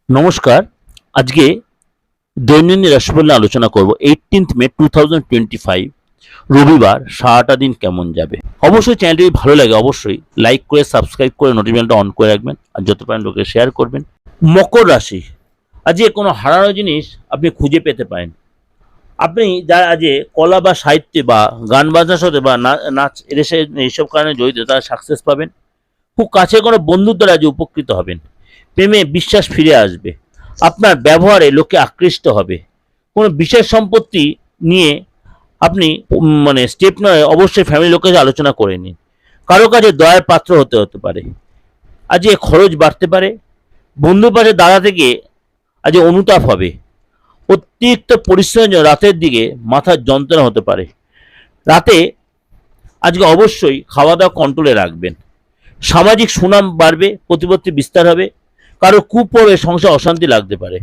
নমস্কার। আজকে দৈনন্দিন রাশিফল নিয়ে আলোচনা করব। 18th মে 2025 রবিবার সারাটা দিন কেমন যাবে। অবশ্যই চ্যানেলটি যদি ভালো লাগে অবশ্যই লাইক করে সাবস্ক্রাইব করে নোটিফিকেশনটা অন করে রাখবেন আর যত পারেন লোকে শেয়ার করবেন। মকর রাশি, আজকে কোনো হারানো জিনিস আপনি খুঁজে পেতে পারেন। আপনি যারা আজকে কলা বা সাহিত্যে বা গান বাজনার সাথে বা নাচ এইসব কারণে জড়িত তারা সাকসেস পাবেন। খুব কাছে কোনো বন্ধুর দ্বারা আজ উপকৃত হবেন। প্রেমে বিশ্বাস ফিরে আসবে। আপনার ব্যবহারে লোকে আকৃষ্ট হবে। কোনো বিশেষ সম্পত্তি নিয়ে আপনি স্টেপ নয় অবশ্যই ফ্যামিলির লোকের সাথে আলোচনা করে নিন। কারো কাছে দয়ার পাত্র হতে পারে। আজকে খরচ বাড়তে পারে। বন্ধুর পাশে দাঁড়াতে গিয়ে আজ অনুতাপ হবে। অতিরিক্ত পরিশ্রমের জন্য রাতের দিকে মাথার যন্ত্রণা হতে পারে। রাতে আজকে অবশ্যই খাওয়া দাওয়া কন্ট্রোলে রাখবেন। সামাজিক সুনাম বাড়বে, প্রতিপত্তি বিস্তার হবে। কারো কুপ্রভাবে সংসার অশান্তি লাগতে পারে।